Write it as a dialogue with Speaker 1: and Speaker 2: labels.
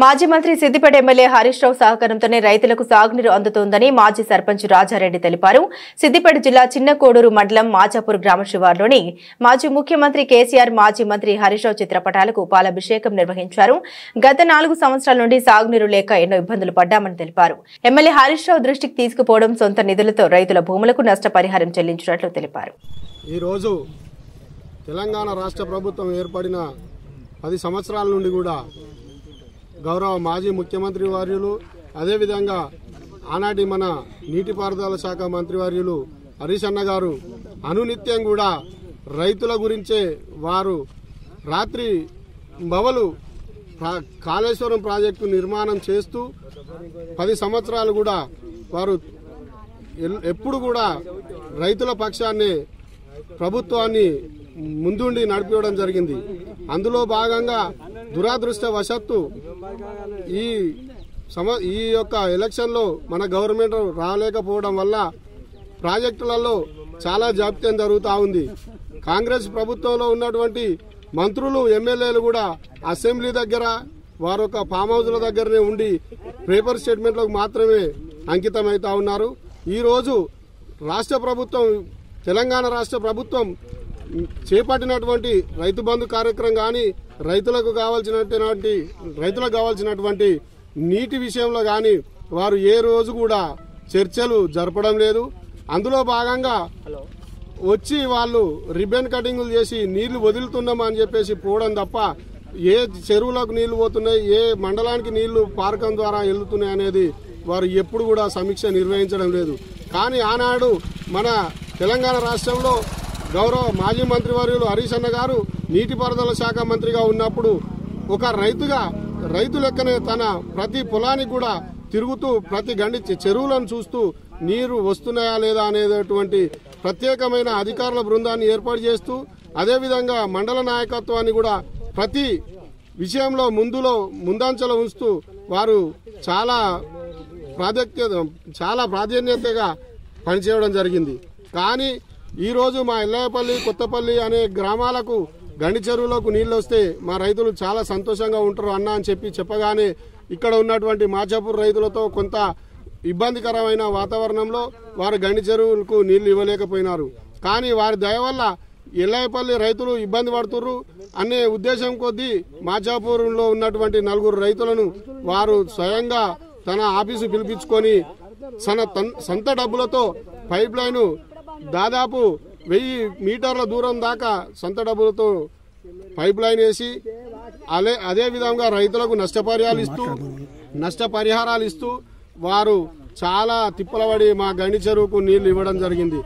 Speaker 1: మాజీ మంత్రి సిద్దిపేట ఎమ్మెల్యే హరీష్ రావు సహకారంతోనే రైతులకు సాగునీరు అందుతోందని మాజీ సర్పంచ్ రాజారెడ్డి తెలిపారు. సిద్దిపేట జిల్లా చిన్నకోడూరు మండలం మాచాపూర్ గ్రామ శివార్లోని మాజీ ముఖ్యమంత్రి కేసీఆర్, మాజీ మంత్రి హరీష్ రావు చిత్రపటాలకు పాలాభిషేకం నిర్వహించారు. గత 4 సంవత్సరాల నుండి సాగునీరు లేక ఎన్నో ఇబ్బందులు పడ్డామని తెలిపారు. ఎమ్మెల్యే హరీష్ రావు దృష్టికి తీసుకుపోవడం, సొంత నిధులతో రైతుల భూములకు నష్టపరిహారం చెల్లించినట్లు తెలిపారు.
Speaker 2: ఈ రోజు తెలంగాణ రాష్ట్ర ప్రభుత్వం ఏర్పడిన 10 సంవత్సరాల నుండి కూడా గౌరవ మాజీ ముఖ్యమంత్రి వర్యులు, అదేవిధంగా ఆనాటి మన నీటిపారుదల శాఖ మంత్రివర్యులు హరీష్ అన్న గారు అనునిత్యం కూడా రైతుల గురించే వారు రాత్రి బవలు కాళేశ్వరం ప్రాజెక్టు నిర్మాణం చేస్తూ 10 సంవత్సరాలు కూడా వారు ఎప్పుడు కూడా రైతుల పక్షాన్ని ప్రభుత్వాన్ని ముందుండి నడిపించడం జరిగింది. అందులో భాగంగా దురదృష్టవశాత్తు ఈ యొక్క ఎలక్షన్లో మన గవర్నమెంట్ రాలేకపోవడం వల్ల ప్రాజెక్టులలో చాలా జాప్యం జరుగుతూ ఉంది. కాంగ్రెస్ ప్రభుత్వంలో ఉన్నటువంటి మంత్రులు, ఎమ్మెల్యేలు కూడా అసెంబ్లీ దగ్గర వారొక ఫామ్ హౌస్ల దగ్గరనే ఉండి పేపర్ స్టేట్మెంట్లకు మాత్రమే అంకితమవుతా ఉన్నారు. ఈరోజు రాష్ట్ర ప్రభుత్వం, తెలంగాణ రాష్ట్ర ప్రభుత్వం చేపట్టినటువంటి రైతు బంధు కార్యక్రమం కానీ, రైతులకు కావాల్సినటువంటి నీటి విషయంలో కానీ వారు ఏ రోజు కూడా చర్చలు జరపడం లేదు. అందులో భాగంగా వచ్చి వాళ్ళు రిబ్బన్ కటింగులు చేసి నీళ్లు వదులుతున్నామని చెప్పేసి పోవడం తప్ప ఏ చెరువులకు నీళ్లు పోతున్నాయి, ఏ మండలానికి నీళ్లు పారకం ద్వారా వెళ్తున్నాయి అనేది వారు ఎప్పుడు కూడా సమీక్ష నిర్వహించడం లేదు. కానీ ఆనాడు మన తెలంగాణ రాష్ట్రంలో గౌరవ మాజీ మంత్రివర్యులు హరీష్ అన్న గారు నీటిపారుదల శాఖ మంత్రిగా ఉన్నప్పుడు ఒక రైతు లెక్కనే తన ప్రతి పొలానికి కూడా తిరుగుతూ ప్రతి గండి చెరువులను చూస్తూ నీరు వస్తున్నాయా లేదా అనేటువంటి ప్రత్యేకమైన అధికారుల బృందాన్ని ఏర్పాటు చేస్తూ, అదేవిధంగా మండల నాయకత్వాన్ని కూడా ప్రతి విషయంలో ముందంచలో ఉంచుతూ వారు చాలా ప్రాధాన్యతగా పనిచేయడం జరిగింది. కానీ ఈరోజు మా ఎల్లాయపల్లి, కొత్తపల్లి అనే గ్రామాలకు గండి చెరువులకు నీళ్లు వస్తే మా రైతులు చాలా సంతోషంగా ఉంటారు అన్న అని చెప్పగానే ఇక్కడ ఉన్నటువంటి మాచాపూర్ రైతులతో కొంత ఇబ్బందికరమైన వాతావరణంలో వారు గండి చెరువులకు నీళ్లు ఇవ్వలేకపోయినారు. కానీ వారి దయ వల్ల ఎల్లాయపల్లి రైతులు ఇబ్బంది పడుతున్నారు అనే ఉద్దేశం కొద్దీ మాచాపూర్లో ఉన్నటువంటి 4 రైతులను వారు స్వయంగా తన ఆఫీసు పిలిపించుకొని సొంత డబ్బులతో పైప్ లైన్ దాదాపు 1000 మీటర్ల దూరం దాకా సొంత డబ్బులతో పైప్ లైన్ వేసి అదే విధంగా రైతులకు నష్టపరిహారాలు ఇస్తూ వారు చాలా తిప్పలబడి మా గండి చెరువుకు నీళ్లు ఇవ్వడం జరిగింది.